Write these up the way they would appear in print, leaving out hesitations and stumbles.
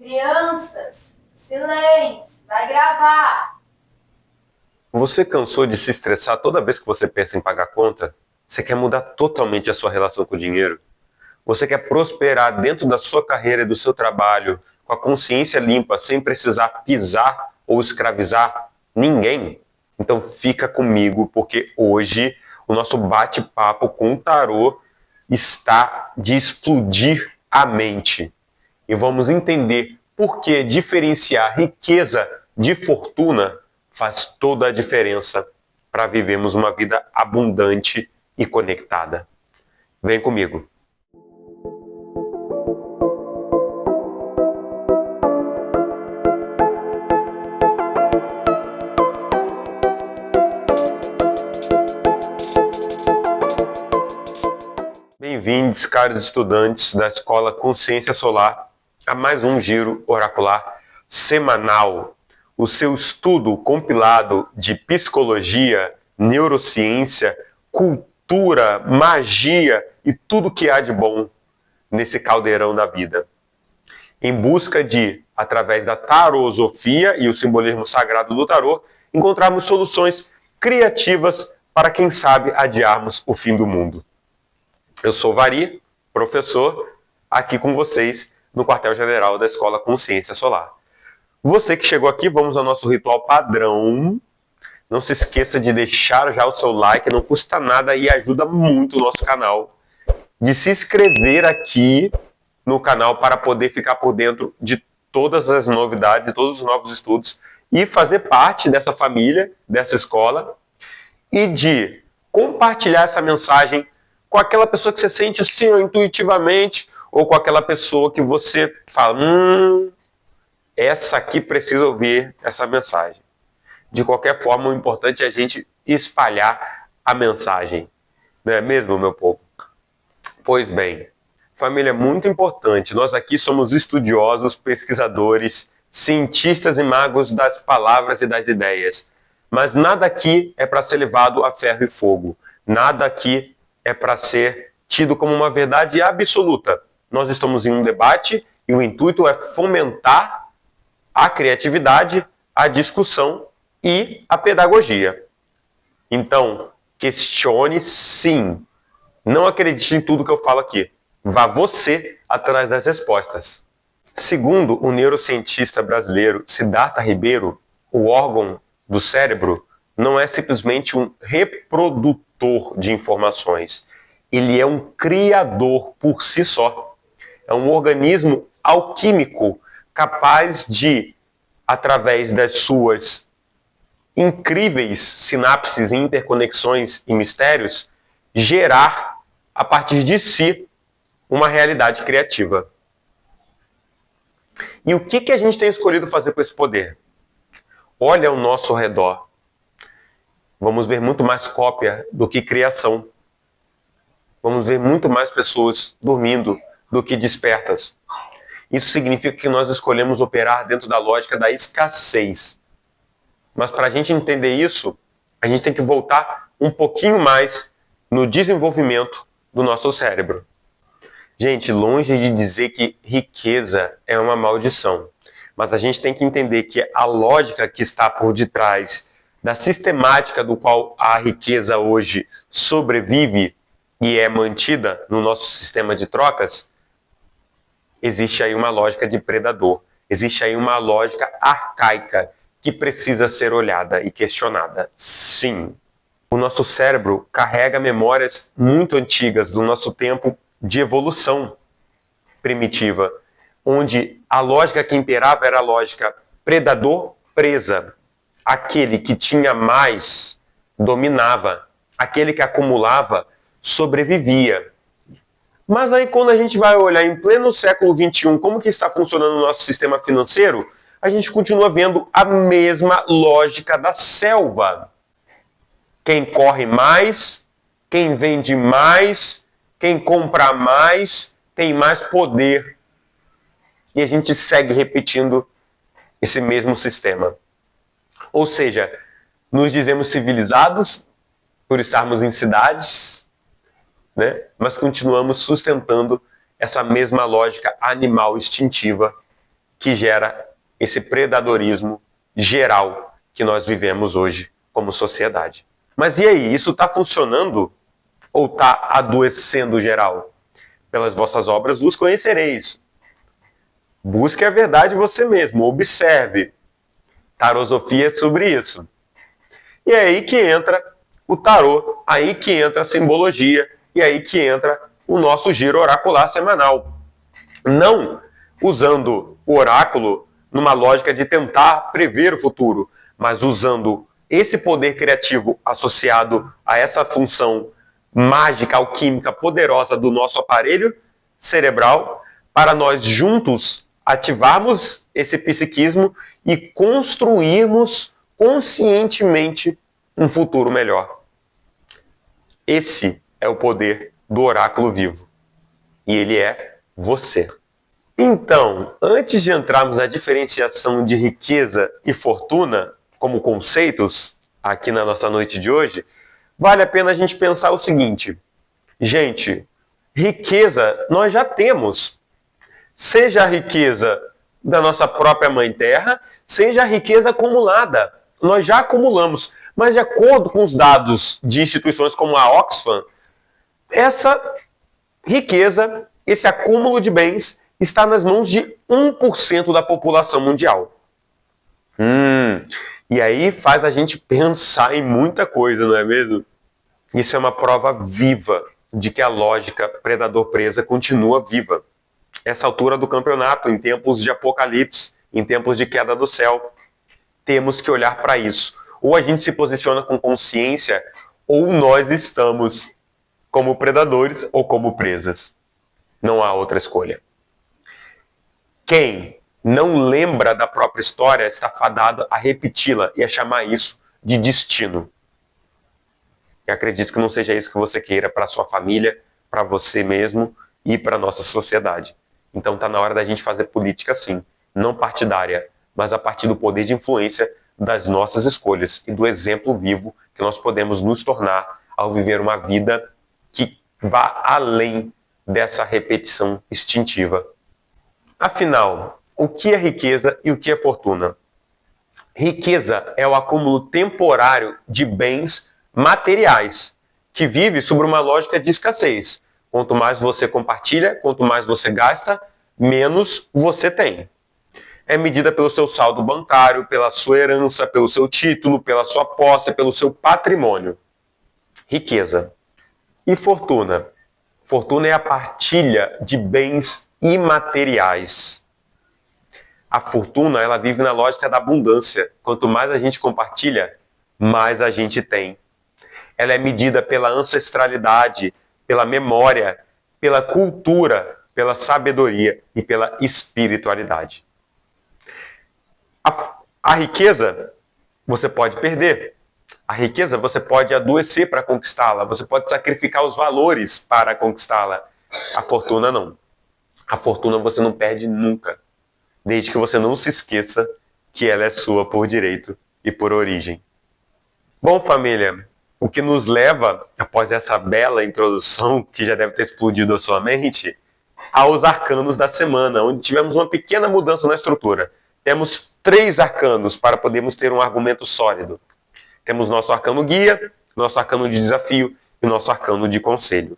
Crianças, silêncio, vai gravar. Você cansou de se estressar toda vez que você pensa em pagar conta? Você quer mudar totalmente a sua relação com o dinheiro? Você quer prosperar dentro da sua carreira e do seu trabalho, com a consciência limpa, sem precisar pisar ou escravizar ninguém? Então fica comigo, porque hoje o nosso bate-papo com o tarô está de explodir a mente. E vamos entender por que diferenciar riqueza de fortuna faz toda a diferença para vivermos uma vida abundante e conectada. Vem comigo. Bem-vindos, caros estudantes da Escola Consciência Solar, a mais um giro oracular semanal. O seu estudo compilado de psicologia, neurociência, cultura, magia e tudo que há de bom nesse caldeirão da vida. Em busca de, através da tarosofia e o simbolismo sagrado do tarô, encontrarmos soluções criativas para, quem sabe, adiarmos o fim do mundo. Eu sou Vari, professor, aqui com vocês no quartel-general da Escola Consciência Solar. Você que chegou aqui, vamos ao nosso ritual padrão. Não se esqueça de deixar já o seu like, não custa nada e ajuda muito o nosso canal. De se inscrever aqui no canal para poder ficar por dentro de todas as novidades, todos os novos estudos e fazer parte dessa família, dessa escola e de compartilhar essa mensagem com aquela pessoa que você sente assim, intuitivamente, ou com aquela pessoa que você fala, essa aqui precisa ouvir essa mensagem. De qualquer forma, o importante é a gente espalhar a mensagem. Não é mesmo, meu povo? Pois bem, família é muito importante. Nós aqui somos estudiosos, pesquisadores, cientistas e magos das palavras e das ideias. Mas nada aqui é para ser levado a ferro e fogo. Nada aqui é para ser tido como uma verdade absoluta. Nós estamos em um debate e o intuito é fomentar a criatividade, a discussão e a pedagogia. Então, questione sim. Não acredite em tudo que eu falo aqui. Vá você atrás das respostas. Segundo o neurocientista brasileiro Siddhartha Ribeiro, o órgão do cérebro não é simplesmente um reprodutor de informações. Ele é um criador por si só. É um organismo alquímico capaz de, através das suas incríveis sinapses, interconexões e mistérios, gerar, a partir de si, uma realidade criativa. E o que a gente tem escolhido fazer com esse poder? Olha ao nosso redor. Vamos ver muito mais cópia do que criação. Vamos ver muito mais pessoas dormindo do que despertas. Isso significa que nós escolhemos operar dentro da lógica da escassez. Mas para a gente entender isso, a gente tem que voltar um pouquinho mais no desenvolvimento do nosso cérebro. Gente, longe de dizer que riqueza é uma maldição, mas a gente tem que entender que a lógica que está por detrás da sistemática do qual a riqueza hoje sobrevive e é mantida no nosso sistema de trocas, existe aí uma lógica de predador, existe aí uma lógica arcaica que precisa ser olhada e questionada. Sim, o nosso cérebro carrega memórias muito antigas do nosso tempo de evolução primitiva, onde a lógica que imperava era a lógica predador-presa. Aquele que tinha mais dominava, aquele que acumulava sobrevivia. Mas aí quando a gente vai olhar em pleno século XXI como que está funcionando o nosso sistema financeiro, a gente continua vendo a mesma lógica da selva. Quem corre mais, quem vende mais, quem compra mais, tem mais poder. E a gente segue repetindo esse mesmo sistema. Ou seja, nos dizemos civilizados por estarmos em cidades, né? Mas continuamos sustentando essa mesma lógica animal instintiva que gera esse predadorismo geral que nós vivemos hoje como sociedade. Mas e aí, isso está funcionando ou está adoecendo geral? Pelas vossas obras vos conhecereis. Busque a verdade você mesmo, observe. Tarosofia é sobre isso. E é aí que entra o tarô, aí que entra a simbologia, e aí que entra o nosso giro oracular semanal. Não usando o oráculo numa lógica de tentar prever o futuro, mas usando esse poder criativo associado a essa função mágica, alquímica, poderosa do nosso aparelho cerebral, para nós juntos ativarmos esse psiquismo e construirmos conscientemente um futuro melhor. Esse é o poder do oráculo vivo. E ele é você. Então, antes de entrarmos na diferenciação de riqueza e fortuna como conceitos aqui na nossa noite de hoje, vale a pena a gente pensar o seguinte. Gente, riqueza nós já temos. Seja a riqueza da nossa própria mãe terra, seja a riqueza acumulada. Nós já acumulamos. Mas de acordo com os dados de instituições como a Oxfam, essa riqueza, esse acúmulo de bens, está nas mãos de 1% da população mundial. E aí faz a gente pensar em muita coisa, não é mesmo? Isso é uma prova viva de que a lógica predador-presa continua viva. Essa altura do campeonato, em tempos de apocalipse, em tempos de queda do céu, temos que olhar para isso. Ou a gente se posiciona com consciência, ou nós estamos como predadores ou como presas. Não há outra escolha. Quem não lembra da própria história está fadado a repeti-la e a chamar isso de destino. E acredito que não seja isso que você queira para sua família, para você mesmo e para a nossa sociedade. Então está na hora da gente fazer política sim, não partidária, mas a partir do poder de influência das nossas escolhas e do exemplo vivo que nós podemos nos tornar ao viver uma vida que vá além dessa repetição instintiva. Afinal, o que é riqueza e o que é fortuna? Riqueza é o acúmulo temporário de bens materiais, que vive sobre uma lógica de escassez. Quanto mais você compartilha, quanto mais você gasta, menos você tem. É medida pelo seu saldo bancário, pela sua herança, pelo seu título, pela sua posse, pelo seu patrimônio. Riqueza. E fortuna? Fortuna é a partilha de bens imateriais. A fortuna, ela vive na lógica da abundância. Quanto mais a gente compartilha, mais a gente tem. Ela é medida pela ancestralidade, pela memória, pela cultura, pela sabedoria e pela espiritualidade. A riqueza você pode perder. A riqueza você pode adoecer para conquistá-la. Você pode sacrificar os valores para conquistá-la. A fortuna não. A fortuna você não perde nunca. Desde que você não se esqueça que ela é sua por direito e por origem. Bom, família, o que nos leva, após essa bela introdução, que já deve ter explodido a sua mente, aos arcanos da semana, onde tivemos uma pequena mudança na estrutura. Temos 3 arcanos para podermos ter um argumento sólido. Temos nosso arcano guia, nosso arcano de desafio e nosso arcano de conselho.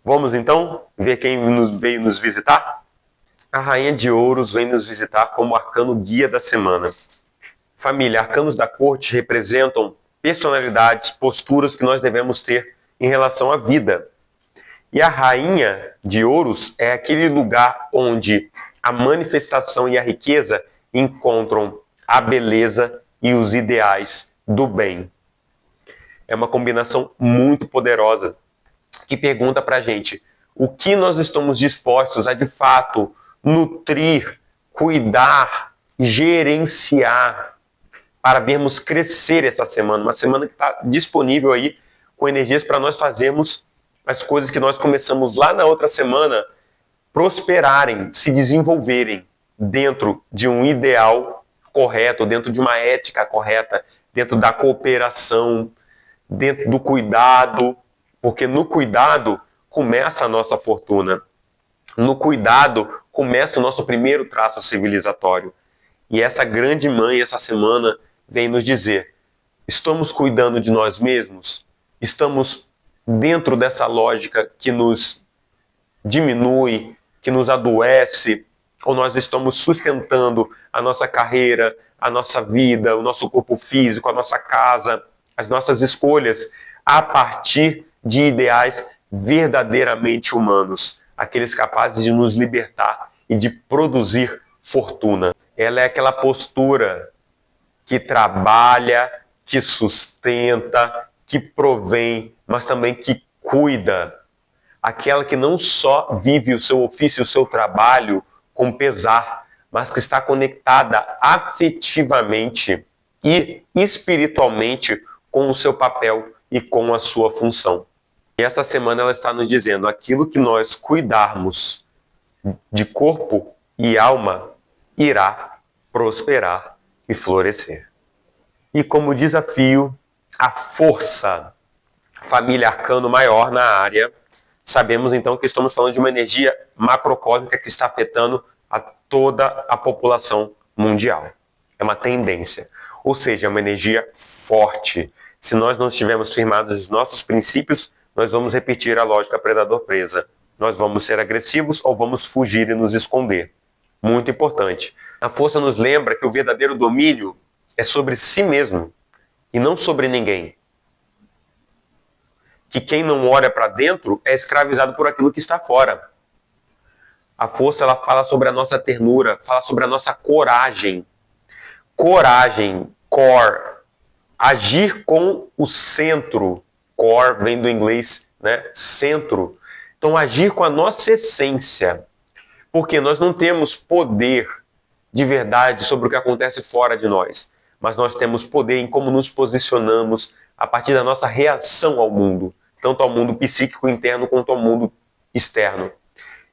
Vamos então ver quem veio nos visitar? A Rainha de Ouros vem nos visitar como arcano guia da semana. Família, arcanos da corte representam personalidades, posturas que nós devemos ter em relação à vida. E a Rainha de Ouros é aquele lugar onde a manifestação e a riqueza encontram a beleza e os ideais do bem. É uma combinação muito poderosa que pergunta para a gente o que nós estamos dispostos a de fato nutrir, cuidar, gerenciar para vermos crescer essa semana. Uma semana que está disponível aí com energias para nós fazermos as coisas que nós começamos lá na outra semana prosperarem, se desenvolverem dentro de um ideal correto, dentro de uma ética correta, dentro da cooperação, dentro do cuidado, porque no cuidado começa a nossa fortuna. No cuidado começa o nosso primeiro traço civilizatório. E essa grande mãe, essa semana, vem nos dizer: estamos cuidando de nós mesmos? Estamos dentro dessa lógica que nos diminui, que nos adoece? Ou nós estamos sustentando a nossa carreira, a nossa vida, o nosso corpo físico, a nossa casa, as nossas escolhas, a partir de ideais verdadeiramente humanos, aqueles capazes de nos libertar e de produzir fortuna? Ela é aquela postura que trabalha, que sustenta, que provém, mas também que cuida. Aquela que não só vive o seu ofício, o seu trabalho com pesar, mas que está conectada afetivamente e espiritualmente com o seu papel e com a sua função. E essa semana ela está nos dizendo: aquilo que nós cuidarmos de corpo e alma irá prosperar e florescer. E como desafio, a força, família arcano maior na área, sabemos então que estamos falando de uma energia macrocósmica que está afetando a toda a população mundial. É uma tendência, ou seja, é uma energia forte. Se nós não estivermos firmados nos nossos princípios, nós vamos repetir a lógica predador-presa. Nós vamos ser agressivos ou vamos fugir e nos esconder. Muito importante. A força nos lembra que o verdadeiro domínio é sobre si mesmo e não sobre ninguém. Que quem não olha para dentro é escravizado por aquilo que está fora. A força, ela fala sobre a nossa ternura, fala sobre a nossa coragem. Coragem, core, agir com o centro. Core vem do inglês, né? Centro. Então, agir com a nossa essência. Porque nós não temos poder de verdade sobre o que acontece fora de nós, mas nós temos poder em como nos posicionamos a partir da nossa reação ao mundo, tanto ao mundo psíquico interno quanto ao mundo externo.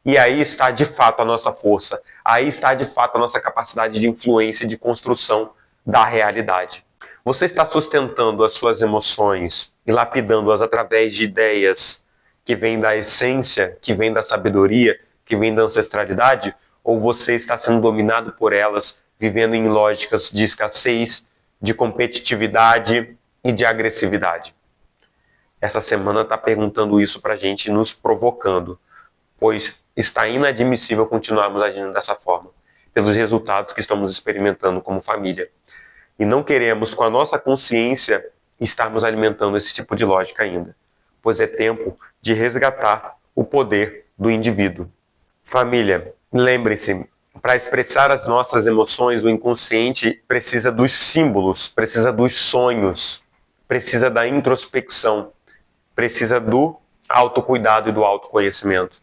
E aí está de fato a nossa força, aí está de fato a nossa capacidade de influência e de construção da realidade. Você está sustentando as suas emoções e lapidando-as através de ideias que vêm da essência, que vêm da sabedoria, que vêm da ancestralidade? Ou você está sendo dominado por elas, vivendo em lógicas de escassez, de competitividade e de agressividade? Essa semana está perguntando isso para a gente, nos provocando, pois está inadmissível continuarmos agindo dessa forma, pelos resultados que estamos experimentando como família. E não queremos, com a nossa consciência, estarmos alimentando esse tipo de lógica ainda, pois é tempo de resgatar o poder do indivíduo. Família, lembre-se, para expressar as nossas emoções, o inconsciente precisa dos símbolos, precisa dos sonhos, precisa da introspecção, precisa do autocuidado e do autoconhecimento.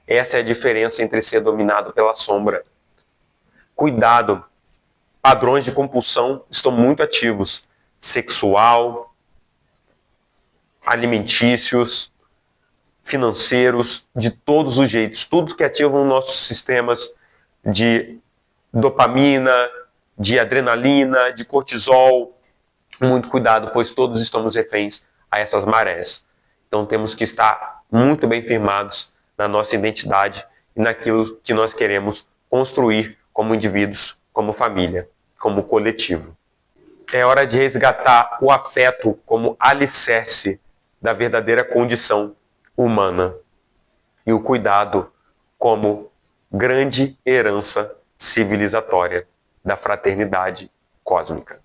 Essa é a diferença entre ser dominado pela sombra. Cuidado, padrões de compulsão estão muito ativos, sexual, alimentícios, financeiros, de todos os jeitos, tudo que ativam nossos sistemas de dopamina, de adrenalina, de cortisol. Muito cuidado, pois todos estamos reféns a essas marés. Então temos que estar muito bem firmados na nossa identidade e naquilo que nós queremos construir como indivíduos, como família, como coletivo. É hora de resgatar o afeto como alicerce da verdadeira condição humana e o cuidado como grande herança civilizatória da fraternidade cósmica.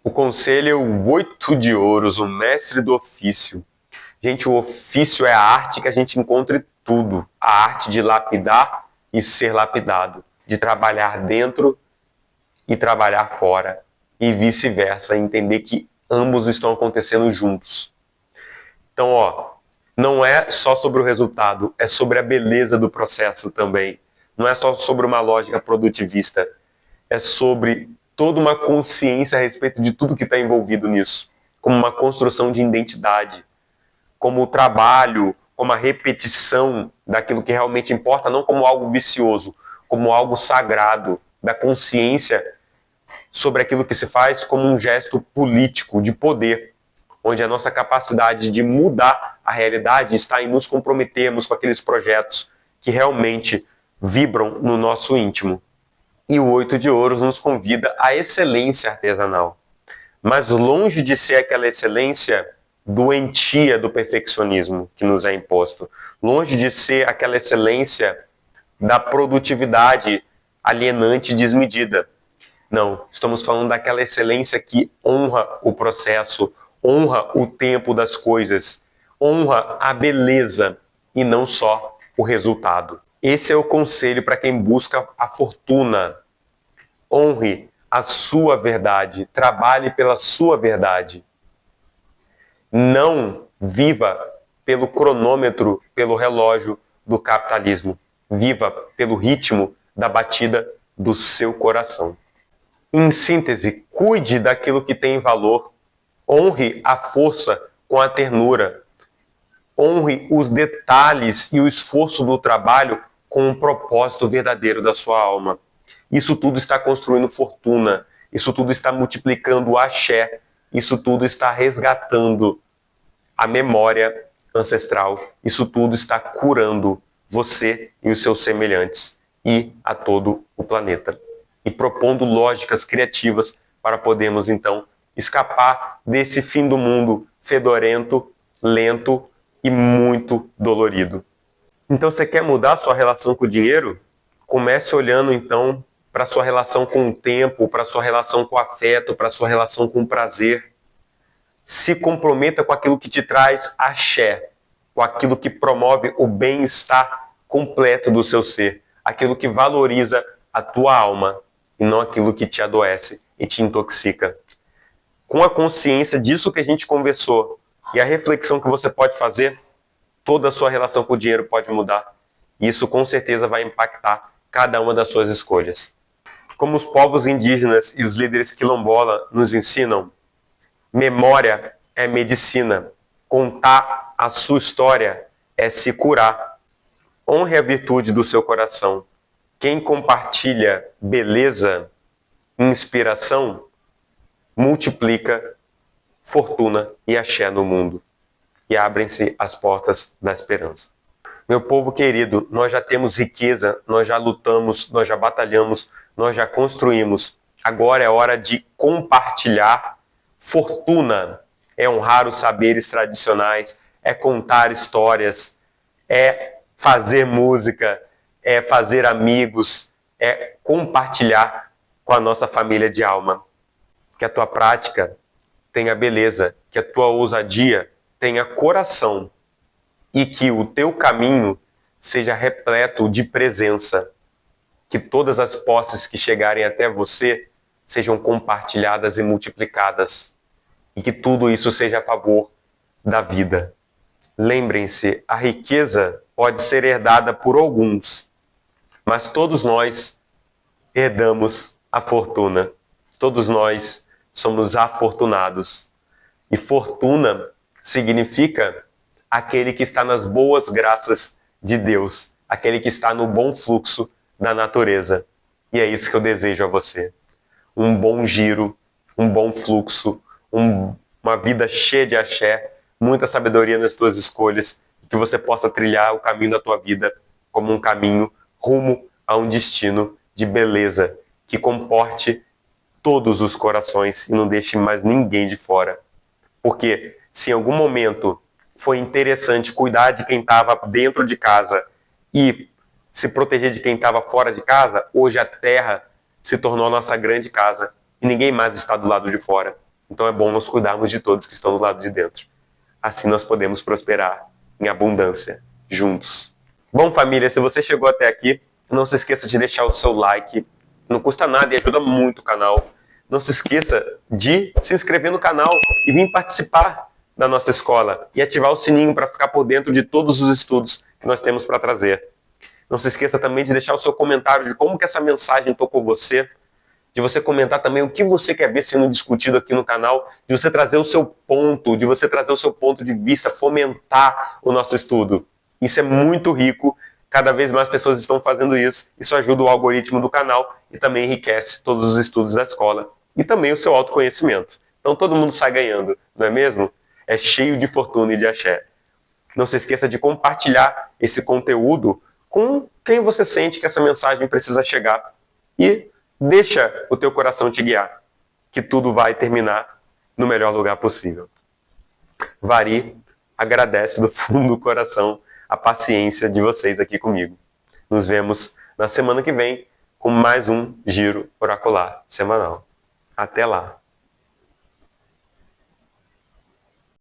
O conselho é o 8 de ouros, o mestre do ofício. Gente, o ofício é a arte que a gente encontra em tudo. A arte de lapidar e ser lapidado, de trabalhar dentro e trabalhar fora, e vice-versa, entender que ambos estão acontecendo juntos. Então, não é só sobre o resultado, é sobre a beleza do processo também. Não é só sobre uma lógica produtivista, é sobre toda uma consciência a respeito de tudo que está envolvido nisso, como uma construção de identidade, como o trabalho, como a repetição daquilo que realmente importa, não como algo vicioso, como algo sagrado, da consciência sobre aquilo que se faz como um gesto político de poder, onde a nossa capacidade de mudar a realidade está em nos comprometermos com aqueles projetos que realmente vibram no nosso íntimo. E o 8 de ouros nos convida à excelência artesanal. Mas longe de ser aquela excelência doentia do perfeccionismo que nos é imposto, longe de ser aquela excelência da produtividade alienante e desmedida. Não, estamos falando daquela excelência que honra o processo, honra o tempo das coisas, honra a beleza e não só o resultado. Esse é o conselho para quem busca a fortuna. Honre a sua verdade, trabalhe pela sua verdade. Não viva pelo cronômetro, pelo relógio do capitalismo. Viva pelo ritmo da batida do seu coração. Em síntese, cuide daquilo que tem valor. Honre a força com a ternura. Honre os detalhes e o esforço do trabalho com o propósito verdadeiro da sua alma. Isso tudo está construindo fortuna. Isso tudo está multiplicando o axé. Isso tudo está resgatando a memória ancestral. Isso tudo está curando você e os seus semelhantes e a todo o planeta. E propondo lógicas criativas para podermos, então, escapar desse fim do mundo fedorento, lento e muito dolorido. Então, você quer mudar a sua relação com o dinheiro? Comece olhando, então, para a sua relação com o tempo, para a sua relação com o afeto, para a sua relação com o prazer. Se comprometa com aquilo que te traz axé, com aquilo que promove o bem-estar completo do seu ser, aquilo que valoriza a tua alma e não aquilo que te adoece e te intoxica. Com a consciência disso que a gente conversou e a reflexão que você pode fazer, toda a sua relação com o dinheiro pode mudar. E isso com certeza vai impactar cada uma das suas escolhas. Como os povos indígenas e os líderes quilombola nos ensinam, memória é medicina. Contar a sua história é se curar. Honre a virtude do seu coração. Quem compartilha beleza, inspiração, multiplica fortuna e axé no mundo. E abrem-se as portas da esperança. Meu povo querido, nós já temos riqueza, nós já lutamos, nós já batalhamos, nós já construímos. Agora é hora de compartilhar fortuna. É honrar os saberes tradicionais, é contar histórias, é fazer música, é fazer amigos, é compartilhar com a nossa família de alma. Que a tua prática tenha beleza, que a tua ousadia tenha coração e que o teu caminho seja repleto de presença. Que todas as posses que chegarem até você sejam compartilhadas e multiplicadas. E que tudo isso seja a favor da vida. Lembrem-se, a riqueza pode ser herdada por alguns, mas todos nós herdamos a fortuna. Todos nós somos afortunados. E fortuna significa aquele que está nas boas graças de Deus, aquele que está no bom fluxo da natureza. E é isso que eu desejo a você. Um bom giro, um bom fluxo, uma vida cheia de axé, muita sabedoria nas tuas escolhas, que você possa trilhar o caminho da tua vida como um caminho rumo a um destino de beleza, que comporte todos os corações e não deixe mais ninguém de fora. Porque se em algum momento foi interessante cuidar de quem estava dentro de casa e se proteger de quem estava fora de casa, hoje a terra se tornou a nossa grande casa e ninguém mais está do lado de fora. Então é bom nós cuidarmos de todos que estão do lado de dentro. Assim nós podemos prosperar em abundância, juntos. Bom, família, se você chegou até aqui, não se esqueça de deixar o seu like. Não custa nada e ajuda muito o canal. Não se esqueça de se inscrever no canal e vir participar da nossa escola e ativar o sininho para ficar por dentro de todos os estudos que nós temos para trazer. Não se esqueça também de deixar o seu comentário de como que essa mensagem tocou você, de você comentar também o que você quer ver sendo discutido aqui no canal, de você trazer o seu ponto, de você trazer o seu ponto de vista, fomentar o nosso estudo. Isso é muito rico, cada vez mais pessoas estão fazendo isso, isso ajuda o algoritmo do canal e também enriquece todos os estudos da escola e também o seu autoconhecimento. Então todo mundo sai ganhando, não é mesmo? É cheio de fortuna e de axé. Não se esqueça de compartilhar esse conteúdo com quem você sente que essa mensagem precisa chegar e deixa o teu coração te guiar, que tudo vai terminar no melhor lugar possível. Vari agradece do fundo do coração a paciência de vocês aqui comigo. Nos vemos na semana que vem com mais um Giro Oracular semanal. Até lá!